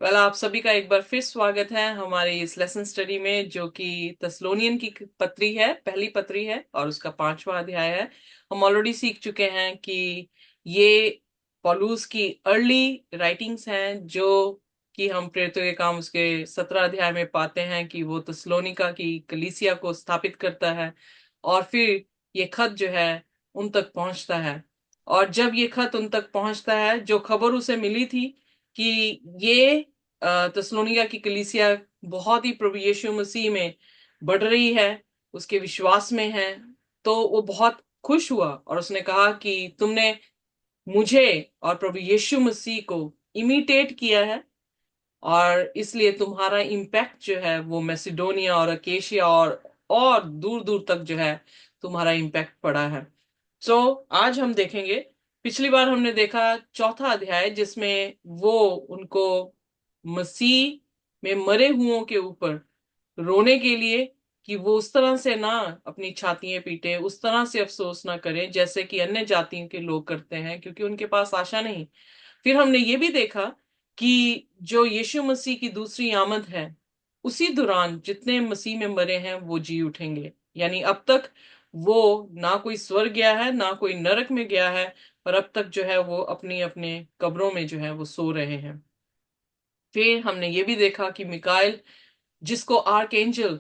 आप सभी का एक बार फिर स्वागत है हमारे इस लेसन स्टडी में, जो कि तस्लोनियन की पत्री है, पहली पत्री है और उसका 5वां अध्याय है। हम ऑलरेडी सीख चुके हैं कि ये पौलुस की अर्ली राइटिंग्स हैं, जो कि हम प्रेरितों के काम उसके 17 अध्याय में पाते हैं कि वो तस्लोनिका की कलीसिया को स्थापित करता है और फिर ये खत जो है उन तक पहुंचता है। और जब ये खत उन तक पहुंचता है, जो खबर उसे मिली थी कि ये तस्लोनिका की कलीसिया बहुत ही प्रभु यीशु मसीह में बढ़ रही है, उसके विश्वास में है, तो वो बहुत खुश हुआ और उसने कहा कि तुमने मुझे और प्रभु यीशु मसीह को इमिटेट किया है, और इसलिए तुम्हारा इम्पैक्ट जो है वो मैसिडोनिया और अकेशिया और दूर दूर तक जो है तुम्हारा इम्पैक्ट पड़ा है। सो आज हम देखेंगे, पिछली बार हमने देखा चौथा अध्याय जिसमें वो उनको मसीह में मरे हुओं के ऊपर रोने के लिए, कि वो उस तरह से ना अपनी छातियां पीटे, उस तरह से अफसोस ना करें जैसे कि अन्य जातियों के लोग करते हैं, क्योंकि उनके पास आशा नहीं। फिर हमने ये भी देखा कि जो यीशु मसीह की दूसरी आमद है, उसी दौरान जितने मसीह में मरे हैं वो जी उठेंगे। यानी अब तक वो ना कोई स्वर्ग गया है ना कोई नरक में गया है, पर अब तक जो है वो अपनी अपने कब्रों में जो है वो सो रहे हैं। फिर हमने ये भी देखा कि मिकाइल, जिसको आर्क एंजल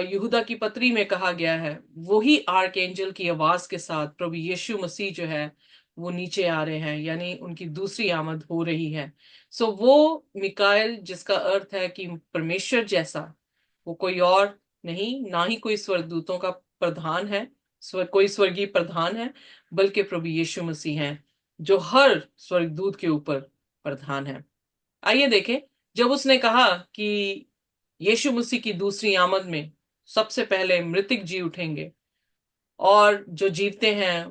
यहूदा की पत्री में कहा गया है, वही आर्क एंजल की आवाज के साथ प्रभु यीशु मसीह जो है वो नीचे आ रहे हैं, यानी उनकी दूसरी आमद हो रही है। सो वो मिकाइल, जिसका अर्थ है कि परमेश्वर जैसा, वो कोई और नहीं, ना ही कोई स्वर्गदूतों का प्रधान है, कोई स्वर्गीय प्रधान है, बल्कि प्रभु यीशु मसीह हैं, जो हर स्वर्गदूत के ऊपर प्रधान है। आइए देखें, जब उसने कहा कि यीशु मसीह की दूसरी आमद में सबसे पहले मृतक जी उठेंगे और जो जीवते हैं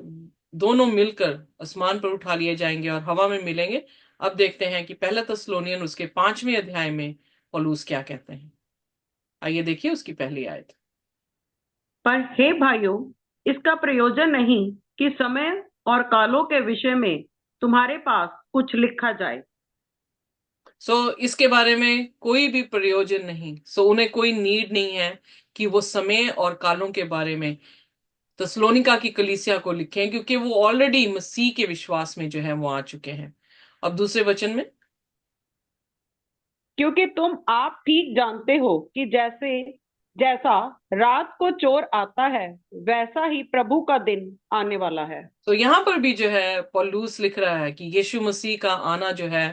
दोनों मिलकर आसमान पर उठा लिए जाएंगे और हवा में मिलेंगे। अब देखते हैं कि पहला तस्लोनियन उसके 5वें अध्याय में पौलुस क्या कहते हैं। आइए देखिए उसकी पहली आयत। पर हे भाइयों, इसका प्रयोजन नहीं कि समय और कालों के विषय में तुम्हारे पास कुछ लिखा जाए। इसके बारे में कोई भी प्रयोजन नहीं, उन्हें कोई नीड नहीं है कि वो समय और कालों के बारे में तस्लोनिका की कलीसिया को लिखें, क्योंकि वो ऑलरेडी मसीह के विश्वास में जो है वो आ चुके हैं। अब दूसरे वचन में, क्योंकि तुम आप ठीक जानते हो कि जैसे जैसा रात को चोर आता है, वैसा ही प्रभु का दिन आने वाला है। तो यहां पर भी जो है पौलुस लिख रहा है कि यीशु मसीह का आना जो है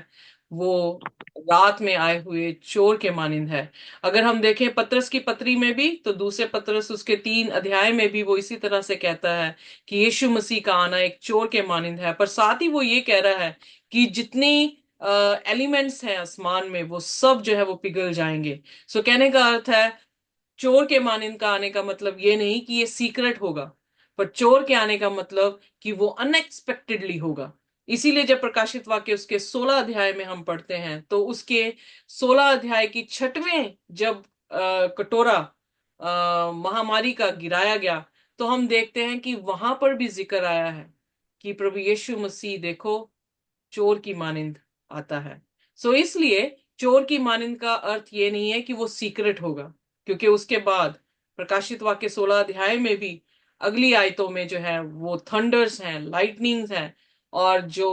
वो रात में आए हुए चोर के मानिंद है। अगर हम देखें पतरस की पत्री में भी, तो दूसरे पतरस उसके 3 अध्याय में भी वो इसी तरह से कहता है कि यीशु मसीह का आना एक चोर के मानिंद है। पर साथ ही वो ये कह रहा है कि जितनी एलिमेंट्स हैं आसमान में वो सब जो है वो पिघल जाएंगे। कहने का अर्थ है, चोर के मानिंद का आने का मतलब ये नहीं कि ये सीक्रेट होगा, पर चोर के आने का मतलब कि वो अनएक्सपेक्टेडली होगा। इसीलिए जब प्रकाशित वाक्य उसके 16 अध्याय में हम पढ़ते हैं, तो उसके 16 अध्याय की 6वें जब कटोरा महामारी का गिराया गया, तो हम देखते हैं कि वहां पर भी जिक्र आया है कि प्रभु यीशु मसीह देखो चोर की मानिंद आता है। इसलिए चोर की मानिंद का अर्थ ये नहीं है कि वो सीक्रेट होगा, क्योंकि उसके बाद प्रकाशित वाक्य 16 अध्याय में भी अगली आयतों में जो है वो थंडर्स हैं, लाइटनिंग्स हैं, और जो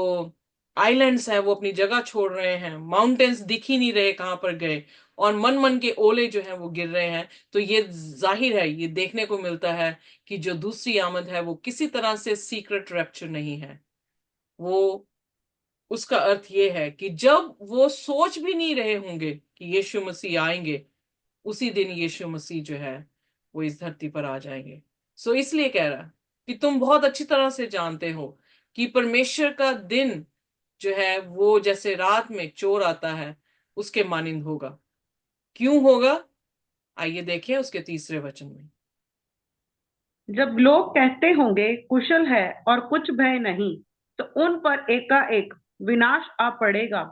आइलैंड्स हैं वो अपनी जगह छोड़ रहे हैं, माउंटेन्स दिख ही नहीं रहे कहां पर गए, और मन मन के ओले जो हैं वो गिर रहे हैं। तो ये जाहिर है, ये देखने को मिलता है कि जो दूसरी आमद है वो किसी तरह से सीक्रेट रैप्चर नहीं है। वो, उसका अर्थ ये है कि जब वो सोच भी नहीं रहे होंगे कि यीशु मसीह आएंगे, उसी दिन यीशु मसीह जो है वो इस धरती पर आ जाएंगे। इसलिए कह रहा कि तुम बहुत अच्छी तरह से जानते हो कि परमेश्वर का दिन जो है वो जैसे रात में चोर आता है उसके मानिंद होगा। क्यों होगा? आइए देखें उसके तीसरे वचन में। जब लोग कहते होंगे कुशल है और कुछ भय नहीं, तो उन पर एकाएक विनाश आ पड़ेगा,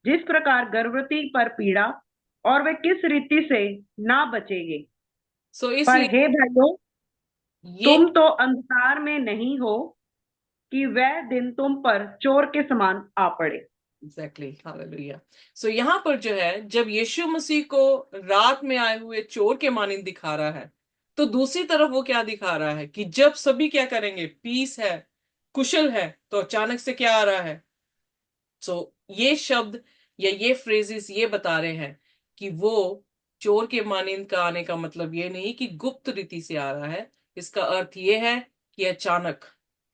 जिस प्रकार गर्भवती पर पीड़ा, और वे किस रीति से ना बचेंगे। पर इसलिए हे भाइयों, ये, तुम तो अंधकार में नहीं हो कि वह दिन तुम पर चोर के समान आ पड़े। Exactly, hallelujah. सो यहाँ पर जो है, जब यीशु मसीह को रात में आए हुए चोर के मानिंद दिखा रहा है, तो दूसरी तरफ वो क्या दिखा रहा है कि जब सभी क्या करेंगे, पीस है, कुशल है, तो अचानक से क्या आ रहा है। सो ये शब्द या ये फ्रेजेस ये बता रहे हैं कि वो चोर के मानिंद का आने का मतलब ये नहीं कि गुप्त रीति से आ रहा है। इसका अर्थ ये है कि अचानक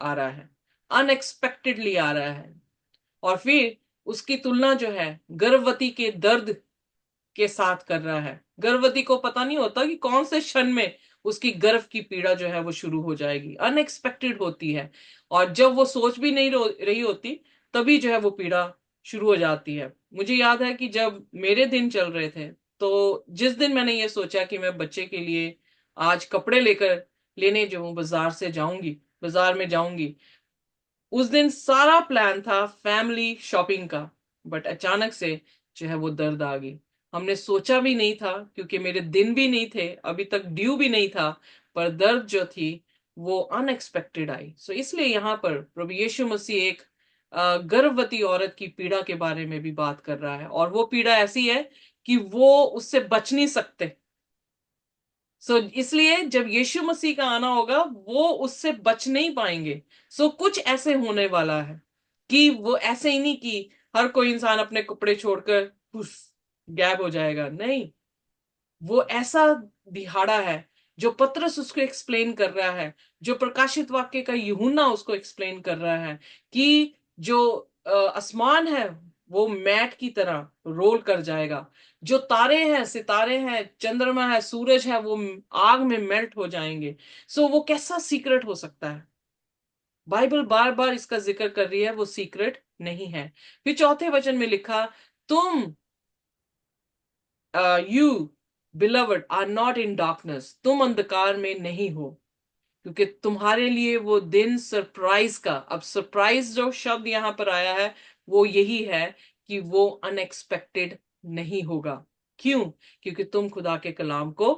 आ रहा है, अनएक्सपेक्टेडली आ रहा है। और फिर उसकी तुलना जो है गर्भवती के दर्द के साथ कर रहा है। गर्भवती को पता नहीं होता कि कौन से क्षण में उसकी गर्भ की पीड़ा जो है वो शुरू हो जाएगी, अनएक्सपेक्टेड होती है। और जब वो सोच भी नहीं रही होती, तभी जो है वो पीड़ा शुरू हो जाती है। मुझे याद है कि जब मेरे दिन चल रहे थे, तो जिस दिन मैंने ये सोचा कि मैं बच्चे के लिए आज कपड़े लेकर लेने जो हूँ बाजार से जाऊंगी, बाजार में जाऊंगी, उस दिन सारा प्लान था फैमिली शॉपिंग का। बट अचानक से जो है वो दर्द आ गई। हमने सोचा भी नहीं था, क्योंकि मेरे दिन भी नहीं थे, अभी तक ड्यू भी नहीं था, पर दर्द जो थी वो अनएक्सपेक्टेड आई। सो इसलिए यहाँ पर प्रभु यीशु मसीह एक गर्भवती औरत की पीड़ा के बारे में भी बात कर रहा है, और वो पीड़ा ऐसी है कि वो उससे बच नहीं सकते। इसलिए जब यीशु मसीह का आना होगा, वो उससे बच नहीं पाएंगे। कुछ ऐसे होने वाला है कि वो ऐसे ही नहीं कि हर कोई इंसान अपने कपड़े छोड़कर गैब हो जाएगा, नहीं। वो ऐसा दिहाड़ा है जो पतरस उसको एक्सप्लेन कर रहा है, जो प्रकाशित वाक्य का यूहन्ना उसको एक्सप्लेन कर रहा है, कि जो आसमान है वो मैट की तरह रोल कर जाएगा, जो तारे हैं, सितारे हैं, चंद्रमा है, सूरज है, वो आग में मेल्ट हो जाएंगे। वो कैसा सीक्रेट हो सकता है? बाइबल बार बार इसका जिक्र कर रही है, वो सीक्रेट नहीं है। फिर चौथे वचन में लिखा, तुम you beloved are not in darkness, तुम अंधकार में नहीं हो, क्योंकि तुम्हारे लिए वो दिन सरप्राइज का। अब सरप्राइज जो शब्द यहां पर आया है, वो यही है कि वो अनएक्सपेक्टेड नहीं होगा। क्यों? क्योंकि तुम खुदा के कलाम को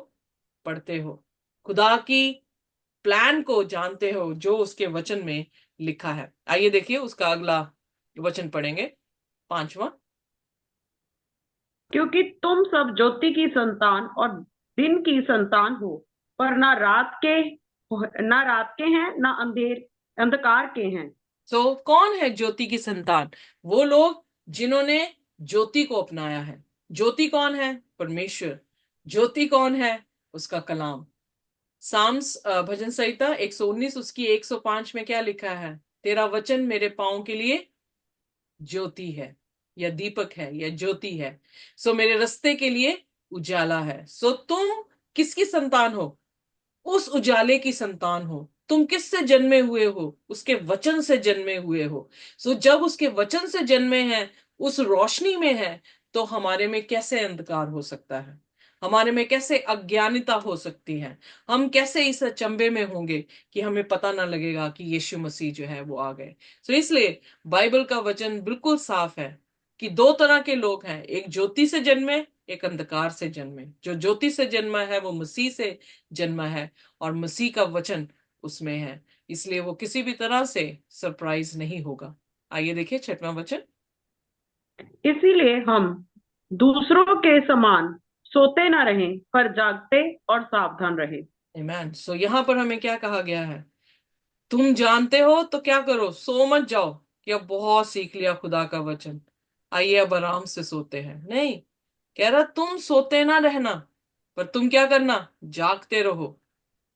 पढ़ते हो, खुदा की प्लान को जानते हो जो उसके वचन में लिखा है। आइए देखिए उसका अगला वचन पढ़ेंगे, पांचवा। क्योंकि तुम सब ज्योति की संतान और दिन की संतान हो, पर ना रात के हैं, ना अंधकार के हैं। कौन है ज्योति की संतान? वो लोग जिन्होंने ज्योति को अपनाया है। ज्योति कौन है? परमेश्वर। ज्योति कौन है? उसका कलाम। साम्स भजन संहिता 119 उसकी 105 में क्या लिखा है? तेरा वचन मेरे पांव के लिए ज्योति है, या दीपक है, या ज्योति है। मेरे रास्ते के लिए उजाला है। तुम किसकी संतान हो? उस उजाले की संतान हो। तुम किससे जन्मे हुए हो? उसके वचन से जन्मे हुए हो। जब उसके वचन से जन्मे हैं, उस रोशनी में है, तो हमारे में कैसे अंधकार हो सकता है? हमारे में कैसे अज्ञानता हो सकती है? हम कैसे इस अचंभे में होंगे कि हमें पता ना लगेगा कि यीशु मसीह जो है वो आ गए। इसलिए बाइबल का वचन बिल्कुल साफ है कि दो तरह के लोग हैं, एक ज्योति से जन्मे, एक अंधकार से जन्मे। जो ज्योति से जन्मा है वो मसीह से जन्मा है, और मसीह का वचन उसमें है, इसलिए वो किसी भी तरह से सरप्राइज नहीं होगा। आइए देखिए छठवां वचन। इसीलिए हम दूसरों के समान सोते ना रहें, पर जागते और सावधान रहें। आमेन। यहाँ पर हमें क्या कहा गया है? तुम जानते हो तो क्या करो, सो मत जाओ कि अब बहुत सीख लिया खुदा का वचन, आइए अब आराम से सोते हैं। नहीं, कह रहा तुम सोते ना रहना, पर तुम क्या करना, जागते रहो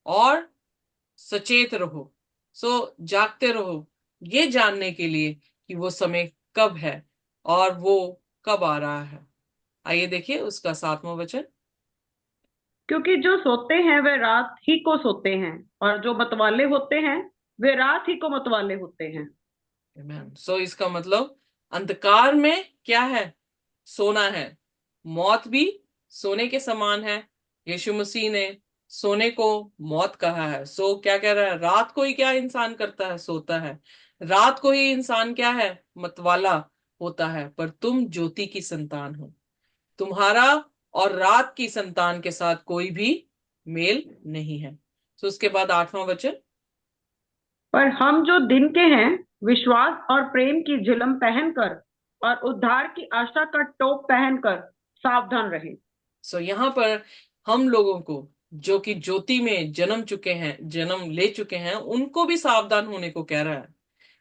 और सचेत रहो। जागते रहो ये जानने के लिए कि वो समय कब है और वो कब आ रहा है। आइए देखिए उसका सातवां वचन। क्योंकि जो सोते हैं वे रात ही को सोते हैं, और जो मतवाले होते हैं वे रात ही को मतवाले होते हैं। आमेन। इसका मतलब अंधकार में क्या है? सोना है। मौत भी सोने के समान है। यीशु मसीह ने सोने को मौत कहा है। क्या कह रहा है? रात को ही क्या इंसान करता है? सोता है। रात को ही इंसान क्या है? मतवाला होता है। पर तुम ज्योति की संतान हो। तुम्हारा और रात की संतान के साथ कोई भी मेल नहीं है। उसके बाद आठवां वचन। पर हम जो दिन के हैं, विश्वास और प्रेम की झिलम पहनकर और उद्धार की आशा का टोप पहनकर सावधान रहें। सो यहाँ पर हम लोगों को जो कि ज्योति में जन्म ले चुके हैं, उनको भी सावधान होने को कह रहा है।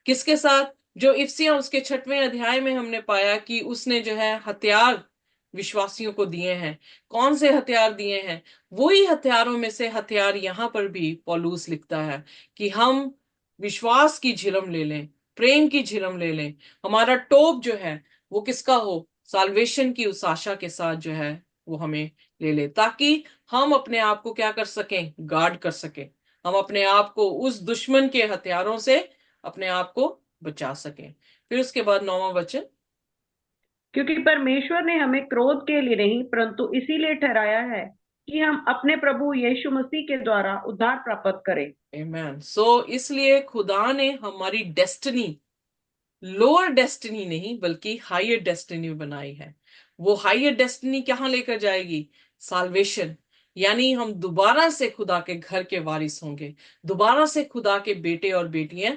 किसके साथ? जो इफिसियां उसके 6वें अध्याय में हमने पाया कि उसने जो है हथियार विश्वासियों को दिए हैं। कौन से हथियार दिए हैं? वही हथियारों में से हथियार यहां पर भी पौलुस लिखता है कि हम विश्वास की झिलम ले लें, प्रेम की झिलम ले लें। हमारा टोप जो है वो किसका हो? साल्वेशन की उस आशा के साथ जो है वो हमें ले ले, ताकि हम अपने आप को क्या कर सकें? गार्ड कर सकें। हम अपने आप को उस दुश्मन के हथियारों से अपने आप को बचा सकें। फिर उसके बाद 9वां वचन। क्योंकि परमेश्वर ने हमें क्रोध के लिए नहीं परंतु इसीलिए ठहराया है कि हम अपने प्रभु यीशु मसीह के द्वारा उद्धार प्राप्त करें। आमेन। सो इसलिए खुदा ने हमारी डेस्टिनी लोअर डेस्टिनी नहीं बल्कि हायर डेस्टिनी बनाई है। वो हायर डेस्टिनी कहाँ लेकर जाएगी? साल्वेशन। यानी हम दोबारा से खुदा के घर के वारिस होंगे, दोबारा से खुदा के बेटे और बेटियां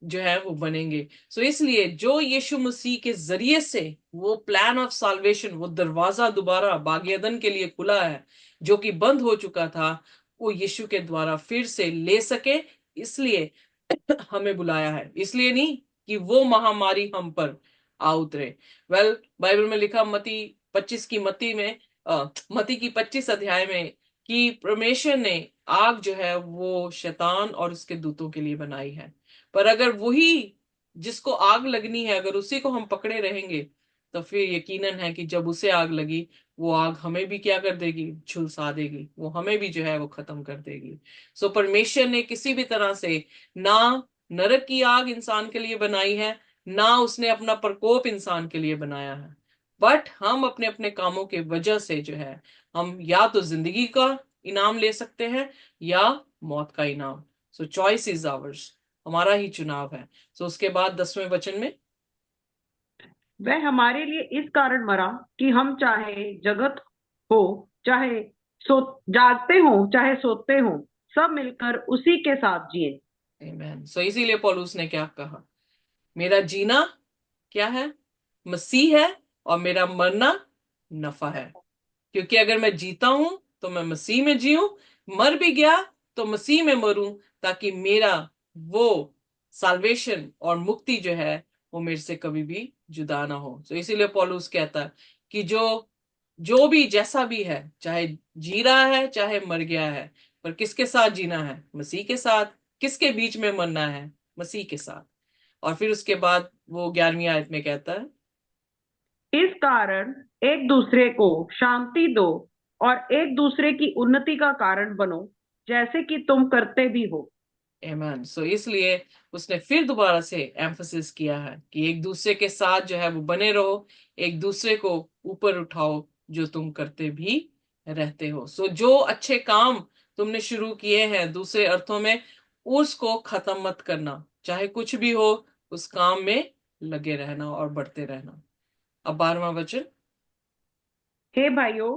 जो है वो बनेंगे। सो इसलिए जो यीशु मसीह के जरिए से वो प्लान ऑफ साल्वेशन, वो दरवाजा दोबारा बागयदन के लिए खुला है, जो कि बंद हो चुका था, वो यीशु के द्वारा फिर से ले सके, इसलिए हमें बुलाया है। इसलिए नहीं कि वो महामारी हम पर आ उतरे। बाइबल में लिखा मती 25 की मती में मती की 25 अध्याय में कि परमेश्वर ने आग जो है वो शैतान और उसके दूतों के लिए बनाई है। पर अगर वही जिसको आग लगनी है, अगर उसी को हम पकड़े रहेंगे, तो फिर यकीनन है कि जब उसे आग लगी, वो आग हमें भी क्या कर देगी? झुलसा देगी, वो हमें भी जो है वो खत्म कर देगी। सो परमेश्वर ने किसी भी तरह से ना नरक की आग इंसान के लिए बनाई है, ना उसने अपना प्रकोप इंसान के लिए बनाया है। बट हम अपने अपने कामों के वजह से जो है, हम या तो जिंदगी का इनाम ले सकते हैं या मौत का इनाम। सो चॉइस इज आवर्स, हमारा ही चुनाव है। सो उसके बाद 10वें वचन में। वह हमारे लिए इस कारण मरा कि हम चाहे जगत हो चाहे सो जागते हो चाहे सोते हो सब मिलकर उसी के साथ जिए। आमेन। सो इसीलिए पौलुस ने क्या कहा? मेरा जीना क्या है? मसीह है, और मेरा मरना नफा है। क्योंकि अगर मैं जीता हूं तो मैं मसीह में जीऊं, मर भी गया तो मसीह में मरूं, ताकि मेरा वो साल्वेशन और मुक्ति जो है वो मेरे से कभी भी जुदा ना हो। तो इसीलिए पौलुस कहता है कि जो जो भी जैसा भी है, चाहे जी रहा है चाहे मर गया है, पर किसके साथ जीना है? मसीह के साथ। किसके बीच में मरना है? मसीह के साथ। और फिर उसके बाद वो 11वीं आयत में कहता है। इस कारण एक दूसरे को शांति दो और एक दूसरे की उन्नति का कारण बनो जैसे कि तुम करते भी हो। आमेन। सो इसलिए उसने फिर दोबारा से एम्फसिस किया है कि एक दूसरे के साथ जो है वो बने रहो, एक दूसरे को ऊपर उठाओ, जो तुम करते भी रहते हो। सो जो अच्छे काम तुमने शुरू किए हैं, दूसरे अर्थों में, उसको खत्म मत करना। चाहे कुछ भी हो, उस काम में लगे रहना और बढ़ते रहना। अब 12वां वचन। हे भाइयों,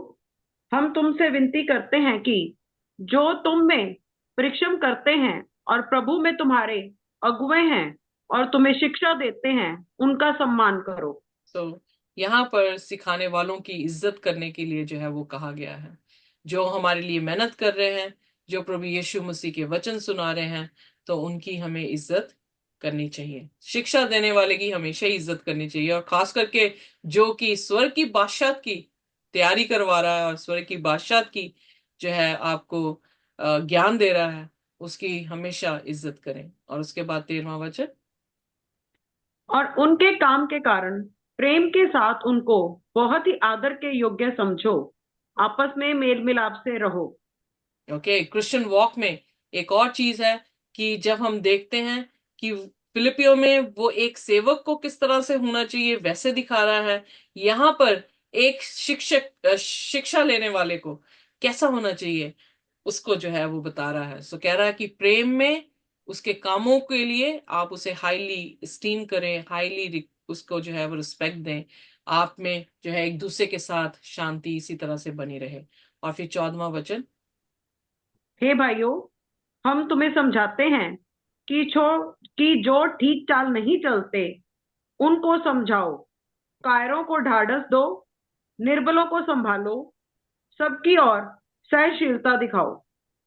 हम तुमसे विनती करते हैं कि जो तुम में परिश्रम करते हैं और प्रभु में तुम्हारे अगुए हैं और तुम्हें शिक्षा देते हैं उनका सम्मान करो। तो यहाँ पर सिखाने वालों की इज्जत करने के लिए जो है वो कहा गया है। जो हमारे लिए मेहनत कर रहे हैं, जो प्रभु यीशु मसीह के वचन सुना रहे हैं, तो उनकी हमें इज्जत करनी चाहिए। शिक्षा देने वाले की हमेशा ही इज्जत करनी चाहिए, और खास करके जो कि स्वर्ग की बादशाह की तैयारी करवा रहा है और स्वर्ग की बादशाह की जो है आपको ज्ञान दे रहा है, उसकी हमेशा इज्जत करें। और उसके बाद 13वां वचन। और उनके काम के कारण प्रेम के साथ उनको बहुत ही आदर के योग्य समझो, आपस में मेल मिलाप से रहो। ओके, क्रिश्चियन वॉक में एक और चीज है कि जब हम देखते हैं कि फिलिपियो में वो एक सेवक को किस तरह से होना चाहिए वैसे दिखा रहा है, यहाँ पर एक शिक्षा लेने वाले को कैसा होना चाहिए उसको जो है वो बता रहा है। सो कह रहा है कि प्रेम में उसके कामों के लिए आप उसे हाईली स्टीम करें, हाईली उसको जो है वो रिस्पेक्ट दें। आप में जो है एक दूसरे के साथ शांति इसी तरह से बनी रहे। और फिर 14वां वचन। हे भाइयों, हम तुम्हें समझाते हैं कि जो ठीक चाल नहीं चलते उनको समझाओ। कायरों को ढाढ़स दो, निर्बलों को संभालो, सबकी ओर सहनशीलता दिखाओ।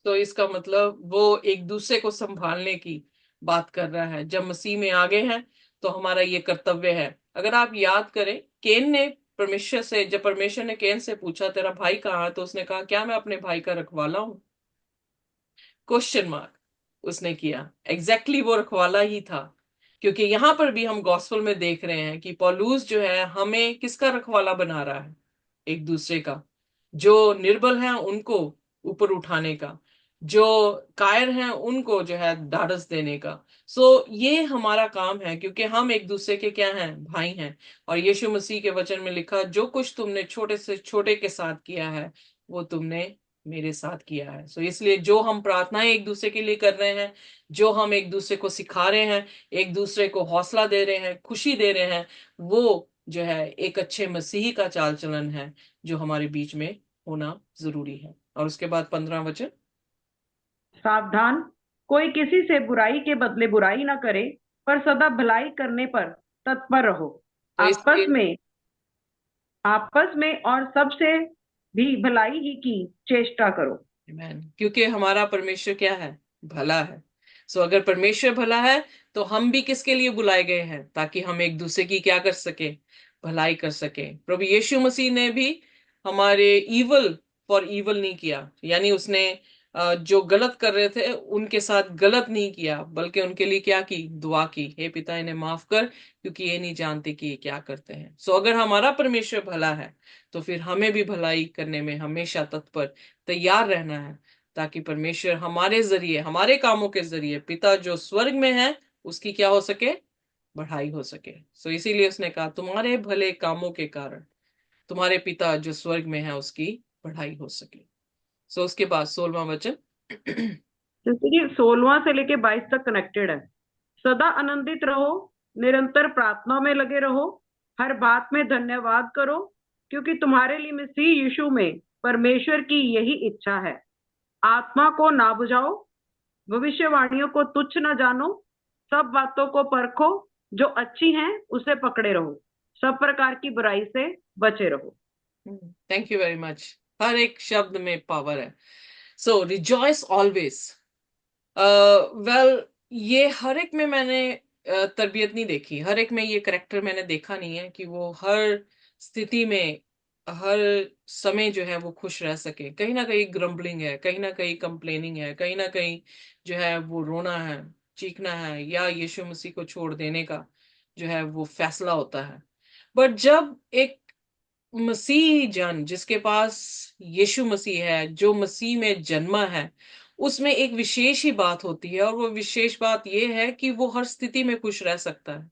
तो इसका मतलब वो एक दूसरे को संभालने की बात कर रहा है। जब मसीह में आगे हैं तो हमारा ये कर्तव्य है। अगर आप याद करें, केन ने परमेश्वर से, जब परमेश्वर ने केन से पूछा तेरा भाई कहाँ है, तो उसने कहा क्या मैं अपने भाई का रखवाला हूं? क्वेश्चन मार्क उसने किया। एग्जैक्टली वो रखवाला ही था। क्योंकि यहां पर भी हम गॉस्पेल में देख रहे हैं कि पौलुस जो है हमें किसका रखवाला बना रहा है? एक दूसरे का। जो निर्बल हैं उनको ऊपर उठाने का, जो कायर हैं उनको जो है ढाढ़स देने का। ये हमारा काम है, क्योंकि हम एक दूसरे के क्या हैं? भाई हैं। और यीशु मसीह के वचन में लिखा, जो कुछ तुमने छोटे से छोटे के साथ किया है वो तुमने मेरे साथ किया है। इसलिए जो हम प्रार्थनाएं एक दूसरे के लिए कर रहे हैं, जो हम एक दूसरे को सिखा रहे हैं, एक दूसरे को हौसला दे रहे हैं, खुशी दे रहे हैं, वो जो है एक अच्छे मसीही का चाल चलन है जो हमारे बीच में होना जरूरी है। और उसके बाद 15 वचन। सावधान, कोई किसी से बुराई के बदले बुराई ना करे, पर सदा भलाई करने पर तत्पर रहो। तो आपस इसलिए में आपस में और सबसे भी भलाई ही की चेष्टा करो। Amen। क्योंकि हमारा परमेश्वर क्या है? भला है। अगर परमेश्वर भला है तो हम भी किसके लिए बुलाए गए हैं? ताकि हम एक दूसरे की क्या कर सके? भलाई कर सके। प्रभु यीशु मसीह ने भी हमारे इवल फॉर इवल नहीं किया। यानी उसने जो गलत कर रहे थे उनके साथ गलत नहीं किया, बल्कि उनके लिए क्या की? दुआ की, हे पिता इन्हें माफ कर, क्योंकि ये नहीं जानते कि ये क्या करते हैं। अगर हमारा परमेश्वर भला है तो फिर हमें भी भलाई करने में हमेशा तत्पर, तैयार रहना है, ताकि परमेश्वर हमारे जरिए, हमारे कामों के जरिए पिता जो स्वर्ग में है उसकी क्या हो सके? बढ़ाई हो सके। इसीलिए उसने कहा तुम्हारे भले कामों के कारण तुम्हारे पिता जो स्वर्ग में है उसकी बढ़ाई हो सके। उसके बाद 16वां वचन। जैसे कि 16वां से लेके 22 तक कनेक्टेड है। सदा आनंदित रहो, निरंतर प्रार्थना में लगे रहो, हर बात में धन्यवाद करो, क्योंकि तुम्हारे लिए मसीह यीशु में परमेश्वर की यही इच्छा है। आत्मा को ना बुझाओ, भविष्यवाणियों को तुच्छ न जानो, सब बातों को परखो, जो अच्छी हैं उसे पकड़े रहो, सब प्रकार की बुराई से बचे रहो। Thank you very much. हर एक शब्द में पावर है। Rejoice always. वेल, ये हर एक में मैंने तरबियत नहीं देखी। हर एक में ये करेक्टर मैंने देखा नहीं है कि वो हर स्थिति में, हर समय जो है वो खुश रह सके। कहीं ना कहीं ग्रम्बलिंग है, कहीं ना कहीं कंप्लेनिंग है, कहीं ना कहीं जो है वो रोना है, चीखना है, या यीशु मसीह को छोड़ देने का जो है वो फैसला होता है। बट जब एक मसीह जन, जिसके पास यीशु मसीह है, जो मसीह में जन्मा है, उसमें एक विशेष ही बात होती है। और वो विशेष बात यह है कि वो हर स्थिति में खुश रह सकता है।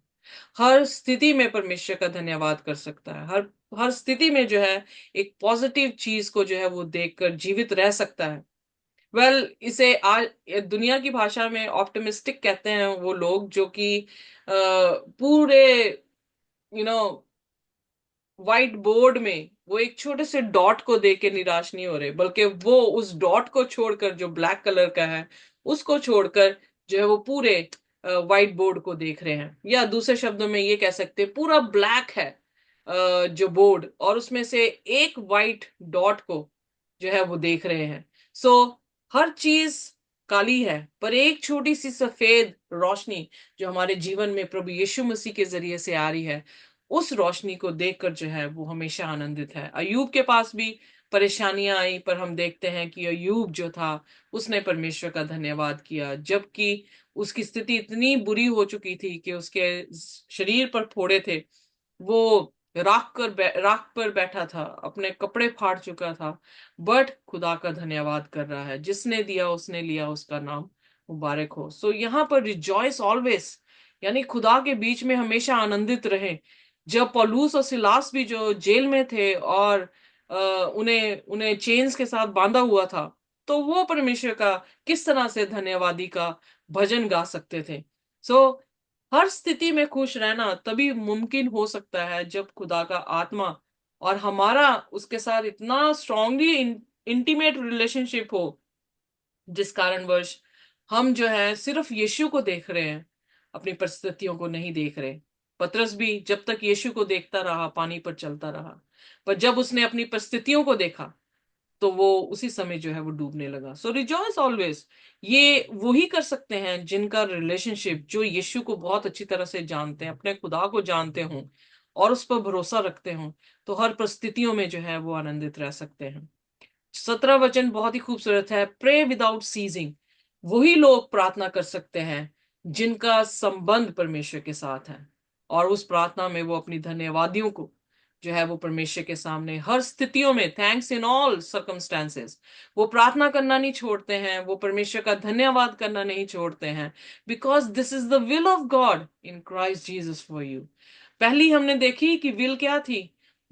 हर स्थिति में परमेश्वर का धन्यवाद कर सकता है। हर हर स्थिति में जो है एक पॉजिटिव चीज को जो है वो देखकर जीवित रह सकता है। इसे आज दुनिया की भाषा में ऑप्टिमिस्टिक कहते हैं वो लोग जो कि पूरे यू नो व्हाइट बोर्ड में वो एक छोटे से डॉट को देख के निराश नहीं हो रहे, बल्कि वो उस डॉट को छोड़कर, जो ब्लैक कलर का है, उसको छोड़कर जो है वो पूरे व्हाइट बोर्ड को देख रहे हैं। या दूसरे शब्दों में ये कह सकते हैं पूरा ब्लैक है जो बोर्ड, और उसमें से एक व्हाइट डॉट को जो है वो देख रहे हैं। हर चीज काली है, पर एक छोटी सी सफेद रोशनी जो हमारे जीवन में प्रभु यीशु मसीह के जरिए से आ रही है, उस रोशनी को देखकर जो है वो हमेशा आनंदित है। अयूब के पास भी परेशानियां आई, पर हम देखते हैं कि अयूब जो था उसने परमेश्वर का धन्यवाद किया, जबकि उसकी स्थिति इतनी बुरी हो चुकी थी कि उसके शरीर पर फोड़े थे, वो राख पर बैठा था, अपने कपड़े फाड़ चुका था, बट खुदा का धन्यवाद कर रहा है। जिसने दिया उसने लिया, उसका नाम मुबारक हो। यहाँ पर रिजॉइस ऑलवेज, यानी खुदा के बीच में हमेशा आनंदित रहे। जब पौलुस और सिलास भी जो जेल में थे और उन्हें उन्हें चेन्स के साथ बांधा हुआ था, तो वो परमेश्वर का किस तरह से धन्यवादी का भजन गा सकते थे। हर स्थिति में खुश रहना तभी मुमकिन हो सकता है जब खुदा का आत्मा और हमारा उसके साथ इतना स्ट्रांगली इंटीमेट रिलेशनशिप हो, जिस कारणवश हम जो है सिर्फ यीशु को देख रहे हैं, अपनी परिस्थितियों को नहीं देख रहे। पतरस भी जब तक यीशु को देखता रहा पानी पर चलता रहा, पर जब उसने अपनी परिस्थितियों को देखा तो वो उसी समय जो है वो डूबने लगा। सो रिजॉइस ऑलवेज। ये वही कर सकते हैं जिनका रिलेशनशिप, जो यीशु को बहुत अच्छी तरह से जानते हैं, अपने खुदा को जानते हों और उस पर भरोसा रखते हों, तो हर परिस्थितियों में जो है वो आनंदित रह सकते हैं। 17 वचन बहुत ही खूबसूरत है, प्रे विदाउट सीजिंग। वही लोग प्रार्थना कर सकते हैं जिनका संबंध परमेश्वर के साथ है, और उस प्रार्थना में वो अपनी धन्यवादियों को जो है वो परमेश्वर के सामने हर स्थितियों में, थैंक्स इन ऑल सर्कमस्टेंसेस, वो प्रार्थना करना नहीं छोड़ते हैं, वो परमेश्वर का धन्यवाद करना नहीं छोड़ते हैं, because this is the will of God in Christ Jesus for you. पहली हमने देखी कि विल क्या थी।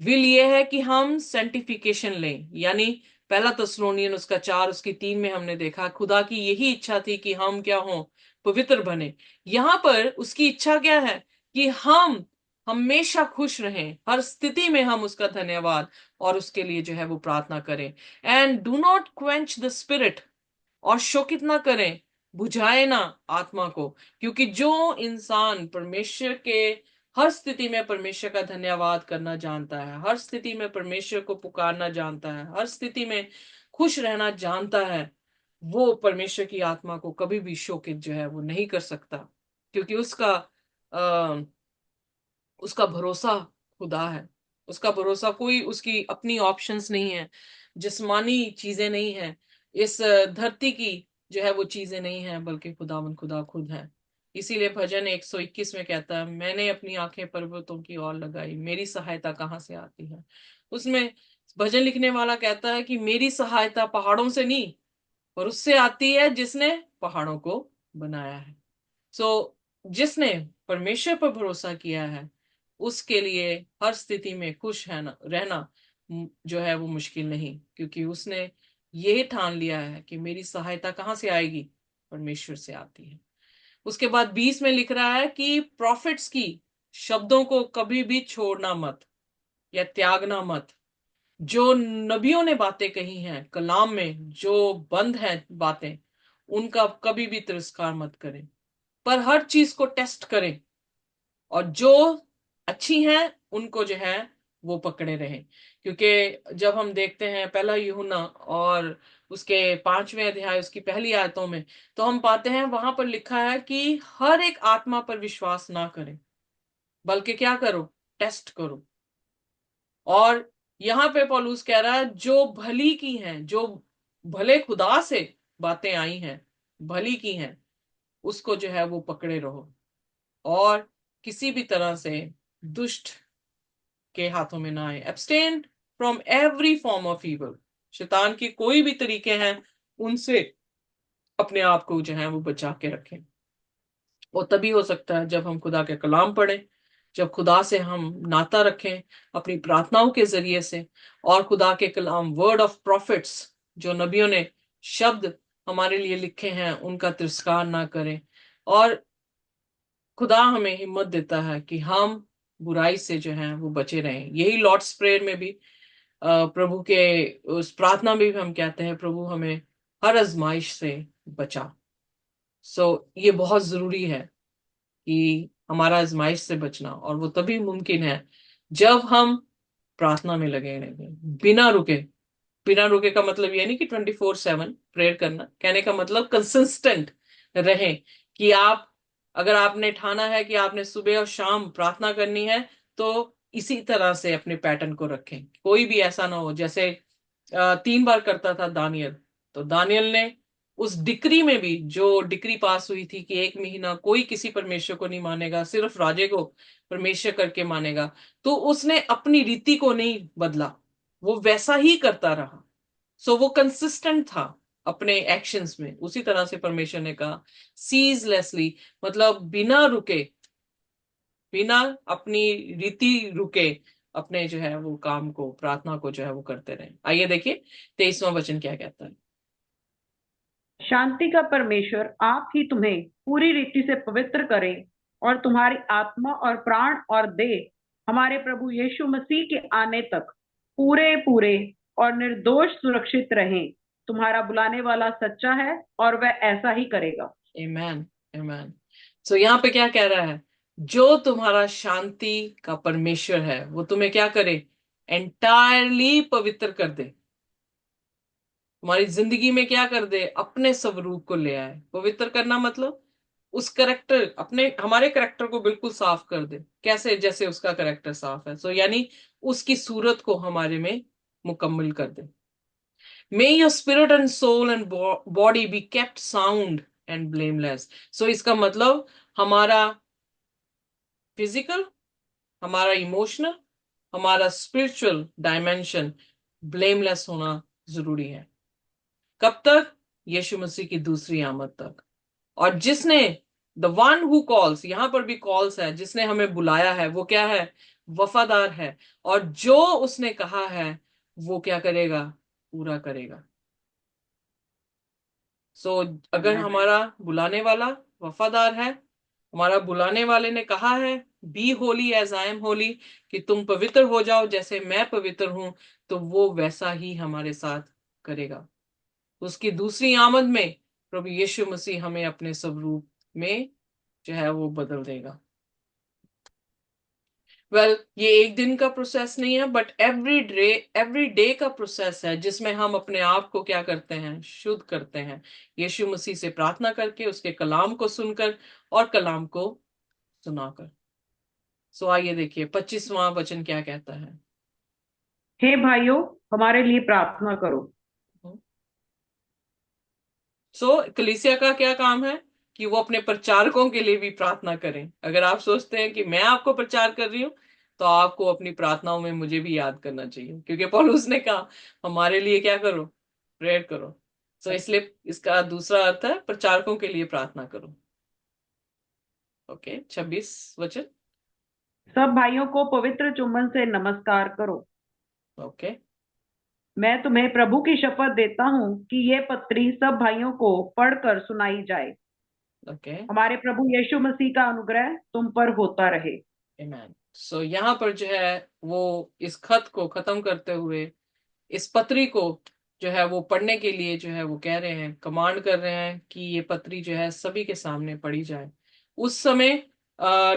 विल ये है कि हम सेंटिफिकेशन लें, यानी पहला तस्सलोनियन उसका 4 उसकी 3 में हमने देखा खुदा की यही इच्छा थी कि हम क्या हों, पवित्र बने। यहां पर उसकी इच्छा क्या है कि हम हमेशा खुश रहें, हर स्थिति में हम उसका धन्यवाद और उसके लिए जो है वो प्रार्थना करें। And do not quench the spirit, और शोकित ना करें, बुझाए ना आत्मा को, क्योंकि जो इंसान परमेश्वर के हर स्थिति में परमेश्वर का धन्यवाद करना जानता है, हर स्थिति में परमेश्वर को पुकारना जानता है, हर स्थिति में खुश रहना जानता है, वो परमेश्वर की आत्मा को कभी भी शोकित जो है वो नहीं कर सकता, क्योंकि उसका भरोसा खुदा है। उसका भरोसा, कोई उसकी अपनी ऑप्शंस नहीं है, जिस्मानी चीजें नहीं है, इस धरती की जो है वो चीजें नहीं है, बल्कि खुदावंद खुदा खुद है। इसीलिए भजन 121 में कहता है, मैंने अपनी आंखें पर्वतों की ओर लगाई, मेरी सहायता कहाँ से आती है। उसमें भजन लिखने वाला कहता है कि मेरी सहायता पहाड़ों से नहीं, पर उससे आती है जिसने पहाड़ों को बनाया है। सो जिसने परमेश्वर पर भरोसा किया है, उसके लिए हर स्थिति में खुश है ना रहना जो है वो मुश्किल नहीं, क्योंकि उसने ये ठान लिया है कि मेरी सहायता कहाँ से आएगी, परमेश्वर से आती है। उसके बाद 20 में लिख रहा है कि प्रॉफिट्स की शब्दों को कभी भी छोड़ना मत या त्यागना मत। जो नबियों ने बातें कही हैं कलाम में, जो बंद है बातें, उनका कभी भी तिरस्कार मत करें, पर हर चीज को टेस्ट करें, और जो अच्छी हैं उनको जो है वो पकड़े रहें। क्योंकि जब हम देखते हैं पहला यूहन्ना और उसके 5वें अध्याय उसकी पहली आयतों में, तो हम पाते हैं वहां पर लिखा है कि हर एक आत्मा पर विश्वास ना करें, बल्कि क्या करो, टेस्ट करो। और यहाँ पे पौलुस कह रहा है जो भली की हैं, जो भले खुदा से बातें आई हैं, भली की हैं, उसको जो है वो पकड़े रहो, और किसी भी तरह से दुष्ट के हाथों में ना आए। Abstain from every form of evil. शैतान के कोई भी तरीके हैं, उनसे अपने आप को जो है वो बचा के रखें। वो तभी हो सकता है जब हम खुदा के कलाम पढ़ें, जब खुदा से हम नाता रखें अपनी प्रार्थनाओं के जरिए से, और खुदा के कलाम वर्ड ऑफ प्रॉफिट्स, जो नबियों ने शब्द हमारे लिए लिखे हैं, उनका तिरस्कार ना करें। और खुदा हमें हिम्मत देता है कि हम बुराई से जो है वो बचे रहें। यही लॉर्ड्स प्रेयर में भी प्रभु के उस प्रार्थना में भी हम कहते हैं, प्रभु हमें हर आजमाइश से बचा। ये बहुत जरूरी है कि हमारा आजमाइश से बचना, और वो तभी मुमकिन है जब हम प्रार्थना में लगे रहेंगे बिना रुके। बिना रुके का मतलब ये नहीं कि 24/7 प्रेयर करना, कहने का मतलब कंसिस्टेंट रहें, कि आप, अगर आपने ठाना है कि आपने सुबह और शाम प्रार्थना करनी है, तो इसी तरह से अपने पैटर्न को रखें। कोई भी ऐसा ना हो जैसे 3 बार करता था दानियल। तो दानियल ने उस डिक्री में भी, जो डिक्री पास हुई थी कि 1 महीना कोई किसी परमेश्वर को नहीं मानेगा, सिर्फ राजे को परमेश्वर करके मानेगा, तो उसने अपनी रीति को नहीं बदला, वो वैसा ही करता रहा। वो कंसिस्टेंट था अपने एक्शंस में। उसी तरह से परमेश्वर ने कहा सीजलेसली, मतलब बिना रुके, बिना अपनी रीति रुके अपने जो है वो काम को, प्रार्थना को जो है वो करते रहे। आइए देखिए 23वां वचन क्या कहता है। शांति का परमेश्वर आप ही तुम्हें पूरी रीति से पवित्र करे, और तुम्हारी आत्मा और प्राण और देह हमारे प्रभु यीशु मसीह के आने तक पूरे पूरे और निर्दोष सुरक्षित रहें। तुम्हारा बुलाने वाला सच्चा है और वह ऐसा ही करेगा। आमेन, आमेन। यहाँ पे क्या कह रहा है, जो तुम्हारा शांति का परमेश्वर है वो तुम्हें क्या करे, एंटायरली पवित्र कर दे, तुम्हारी जिंदगी में क्या कर दे, अपने स्वरूप को ले आए। पवित्र करना मतलब उस करेक्टर, अपने हमारे करेक्टर को बिल्कुल साफ कर दे। कैसे? जैसे उसका करेक्टर साफ है, सो यानी उसकी सूरत को हमारे में मुकम्मल कर दे। May your spirit and soul and body be kept sound and blameless. So इसका मतलब हमारा फिजिकल, हमारा इमोशनल, हमारा स्पिरिचुअल डायमेंशन ब्लेमलेस होना जरूरी है। कब तक? यीशु मसीह की दूसरी आमद तक। और जिसने, द वन हु कॉल्स, यहां पर भी कॉल्स है, जिसने हमें बुलाया है वो क्या है? वफादार है। और जो उसने कहा है वो क्या करेगा? पूरा करेगा। सो अगर Amen. हमारा बुलाने वाला वफादार है, हमारा बुलाने वाले ने कहा है be holy as I am holy, कि तुम पवित्र हो जाओ जैसे मैं पवित्र हूं, तो वो वैसा ही हमारे साथ करेगा। उसकी दूसरी आमद में प्रभु यीशु मसीह हमें अपने स्वरूप में जो है वो बदल देगा। ये एक दिन का प्रोसेस नहीं है, बट एवरी डे का प्रोसेस है, जिसमें हम अपने आप को क्या करते हैं? शुद्ध करते हैं, यीशु मसीह से प्रार्थना करके, उसके कलाम को सुनकर और कलाम को सुनाकर। सो आइए देखिए 25वां वचन क्या कहता है। हे भाइयों, हमारे लिए प्रार्थना करो। कलीसिया का क्या काम है? कि वो अपने प्रचारकों के लिए भी प्रार्थना करें। अगर आप सोचते हैं कि मैं आपको प्रचार कर रही हूं, तो आपको अपनी प्रार्थनाओं में मुझे भी याद करना चाहिए, क्योंकि पौलुस ने कहा हमारे लिए क्या करो? प्रेयर करो। इसलिए इसका दूसरा अर्थ है प्रचारकों के लिए प्रार्थना करो। ओके, 26 वचन। सब भाइयों को पवित्र चुम्बन से नमस्कार करो। ओके। मैं तुम्हें प्रभु की शपथ देता हूँ कि ये पत्री सब भाइयों को पढ़कर सुनाई जाए। ओके। हमारे प्रभु यीशु मसीह का अनुग्रह तुम पर होता रहे। आमेन। यहाँ पर जो है वो इस खत को खत्म करते हुए इस पत्री को जो है वो पढ़ने के लिए जो है वो कह रहे हैं, कमांड कर रहे हैं कि ये पत्री जो है सभी के सामने पढ़ी जाए। उस समय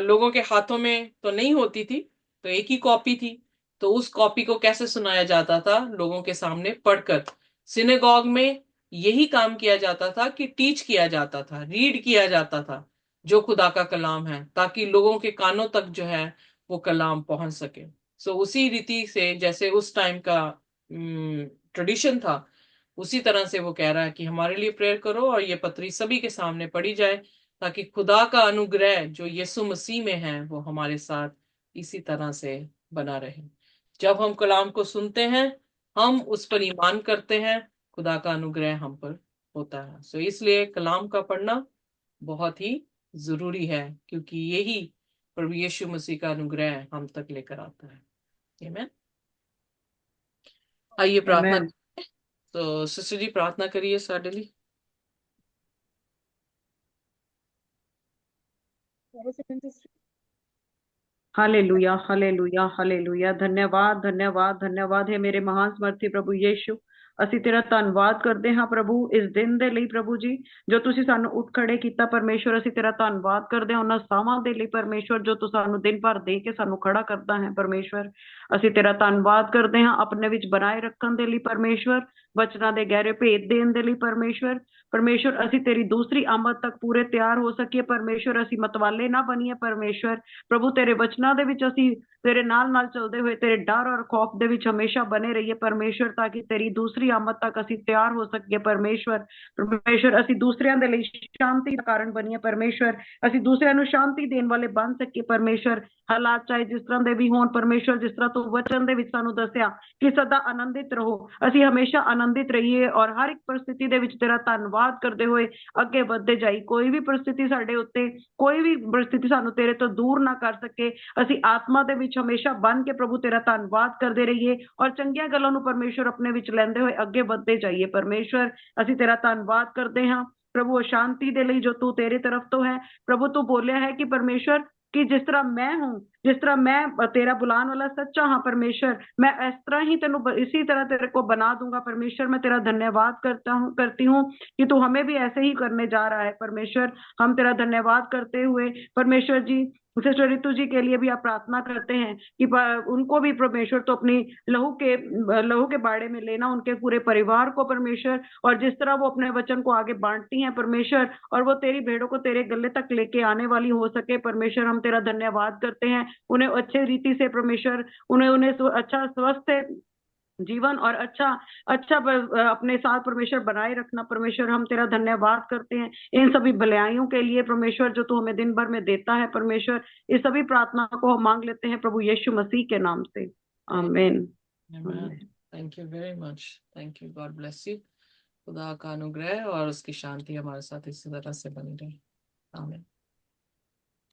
लोगों के हाथों में तो नहीं होती थी, तो एक ही कॉपी थी। तो उस कॉपी को कैसे सुनाया जाता था? लोगों के सामने पढ़कर। सिनेगॉग में यही काम किया जाता था कि टीच किया जाता था, रीड किया जाता था जो खुदा का कलाम है, ताकि लोगों के कानों तक जो है वो कलाम पहुंच सके। उसी रीति से जैसे उस टाइम का ट्रेडिशन था, उसी तरह से वो कह रहा है कि हमारे लिए प्रेयर करो और ये पत्री सभी के सामने पढ़ी जाए, ताकि खुदा का अनुग्रह जो यीशु मसीह में है वो हमारे साथ इसी तरह से बना रहे। जब हम कलाम को सुनते हैं, हम उस पर ईमान करते हैं, खुदा का अनुग्रह हम पर होता है। इसलिए कलाम का पढ़ना बहुत ही जरूरी है, क्योंकि यही प्रभु यीशु मसीह का अनुग्रह हम तक लेकर आता है। आमीन। आइए प्रार्थना। आमेन। तो सिस्टर जी प्रार्थना करिए साडली। Hallelujah, hallelujah, hallelujah. धन्यवाद, धन्यवाद, धन्यवाद है मेरे महान समर्थी प्रभु यीशु। ਅਸੀਂ ਤੇਰਾ ਧੰਨਵਾਦ ਕਰਦੇ ਹਾਂ ਪ੍ਰਭੂ ਇਸ ਦਿਨ ਦੇ ਲਈ ਪ੍ਰਭੂ ਜੀ, ਜੋ ਤੁਸੀਂ ਸਾਨੂੰ ਉੱਠ ਖੜੇ ਕੀਤਾ ਪਰਮੇਸ਼ਵਰ। ਅਸੀਂ ਤੇਰਾ ਧੰਨਵਾਦ ਕਰਦੇ ਹਾਂ ਉਹਨਾਂ ਸਾਵਾਂ ਦੇ ਲਈ ਪਰਮੇਸ਼ਵਰ, ਜੋ ਤੂੰ ਸਾਨੂੰ ਦਿਨ ਭਰ ਦੇ ਕੇ ਸਾਨੂੰ ਖੜਾ ਕਰਦਾ ਹੈ ਪਰਮੇਸ਼ਵਰ। ਅਸੀਂ ਤੇਰਾ ਧੰਨਵਾਦ ਕਰਦੇ ਹਾਂ ਆਪਣੇ ਵਿੱਚ ਬਣਾਏ ਰੱਖਣ ਦੇ ਲਈ ਪਰਮੇਸ਼ਵਰ, ਵਚਨਾਂ ਦੇ ਗਹਿਰੇ ਭੇਦ ਦੇਣ ਦੇ ਲਈ ਪਰਮੇਸ਼ਵਰ। ਪਰਮੇਸ਼ਵਰ ਅਸੀਂ ਤੇਰੀ ਦੂਸਰੀ ਆਮਦ ਤੱਕ ਪੂਰੇ ਤਿਆਰ ਹੋ ਸਕੀਏ ਪਰਮੇਸ਼ਵਰ। ਅਸੀਂ ਮਤਵਾਲੇ ਨਾ ਬਣੀਏ ਪਰਮੇਸ਼ਵਰ। ਪ੍ਰਭੂ ਤੇਰੇ ਵਚਨਾਂ ਦੇ ਵਿੱਚ ਅਸੀਂ ਤੇਰੇ ਨਾਲ ਚੱਲਦੇ ਹੋਏ ਤੇਰੇ ਡਰ ਔਰ ਖੌਫ ਦੇ ਵਿੱਚ ਹਮੇਸ਼ਾ ਬਣੇ ਰਹੀਏ ਪਰਮੇਸ਼ਵਰ, ਤਾਂ ਕਿ ਤੇਰੀ ਦੂਸਰੀ ਆਮਦ ਤੱਕ ਅਸੀਂ ਤਿਆਰ ਹੋ ਸਕੀਏ ਪਰਮੇਸ਼ਵਰ। ਪਰਮੇਸ਼ਵਰ ਅਸੀਂ ਦੂਸਰਿਆਂ ਦੇ ਲਈ ਸ਼ਾਂਤੀ ਦਾ ਕਾਰਨ ਬਣੀਏ ਪਰਮੇਸ਼ਵਰ। ਅਸੀਂ ਦੂਸਰਿਆਂ ਨੂੰ ਸ਼ਾਂਤੀ ਦੇਣ ਵਾਲੇ ਬਣ ਸਕੀਏ ਪਰਮੇਸ਼ਵਰ। ਹਾਲਾਤ ਚਾਹੇ ਜਿਸ ਤਰ੍ਹਾਂ ਦੇ ਵੀ ਹੋਣ ਪਰਮੇਸ਼ਵਰ, ਜਿਸ ਤਰ੍ਹਾਂ ਤੂੰ ਵਚਨ ਦੇ ਵਿੱਚ ਸਾਨੂੰ ਦੱਸਿਆ ਕਿ ਸਦਾ ਆਨੰਦਿਤ ਰਹੋ, ਅਸੀਂ ਹਮੇਸ਼ਾ ਆਨੰਦਿਤ ਰਹੀਏ ਔਰ ਹਰ ਇੱਕ परिस्थिति ਦੇ ਵਿੱਚ ਤੇਰਾ ਧੰਨਵਾਦ ਕਰਦੇ ਹੋਏ ਅੱਗੇ ਵਧਦੇ ਜਾਈ। ਕੋਈ ਵੀ परिस्थिति ਸਾਡੇ ਉੱਤੇ, ਕੋਈ ਵੀ परिस्थिति ਸਾਨੂੰ ਤੇਰੇ ਤੋਂ ਦੂਰ ਨਾ ਕਰ ਸਕੇ। ਅਸੀਂ ਆਤਮਾ ਦੇ ਵਿੱਚ ਹਮੇਸ਼ਾ ਬਣ ਕੇ ਪ੍ਰਭੂ ਤੇਰਾ ਧੰਨਵਾਦ ਕਰਦੇ ਰਹੀਏ ਔਰ ਚੰਗੀਆਂ ਗੱਲਾਂ ਨੂੰ ਪਰਮੇਸ਼ਵਰ ਆਪਣੇ ਵਿੱਚ ਲੈਂਦੇ ਹੋਏ ਅੱਗੇ ਵਧਦੇ ਜਾਈਏ ਪਰਮੇਸ਼ਵਰ। ਅਸੀਂ ਤੇਰਾ ਧੰਨਵਾਦ ਕਰਦੇ ਹਾਂ ਪ੍ਰਭੂ ਸ਼ਾਂਤੀ ਦੇ ਲਈ ਜੋ ਤੂੰ ਤੇਰੇ ਤਰਫ ਤੋਂ ਹੈ। ਪ੍ਰਭੂ ਤੂੰ ਬੋਲਿਆ ਹੈ ਕਿ परमेश्वर कि जिस तरह मैं हूँ, जिस तरह मैं तेरा बुलाने वाला सच्चा हाँ परमेश्वर, मैं इस तरह ही तेन इसी तरह तेरे को बना दूंगा परमेश्वर। मैं तेरा धन्यवाद करती हूँ कि तू हमें भी ऐसे ही करने जा रहा है परमेश्वर। हम तेरा धन्यवाद करते हुए परमेश्वर जी सिस्टर रितु जी के लिए भी आप प्रार्थना करते हैं कि उनको भी परमेश्वर तो अपनी लहू के बाड़े में लेना, उनके पूरे परिवार को परमेश्वर, और जिस तरह वो अपने वचन को आगे बांटती हैं परमेश्वर, और वो तेरी भेड़ों को तेरे गले तक लेके आने वाली हो सके परमेश्वर, हम तेरा धन्यवाद करते हैं। उन्हें अच्छे रीति से परमेश्वर, उन्हें उन्हें अच्छा स्वस्थ जीवन और अच्छा अच्छा अपने साथ परमेश्वर बनाए रखना परमेश्वर, हम तेरा धन्यवाद करते हैं इन सभी भलाइयों के लिए परमेश्वर जो तू हमें दिन भर में देता है परमेश्वर। इस सभी प्रार्थना को हम मांग लेते हैं प्रभु यीशु मसीह के नाम से, आमीन। Amen. Thank you very much. Thank you. God bless you. खुदा का अनुग्रह और उसकी शांति हमारे साथ इसी तरह से बनी रहे। आमीन।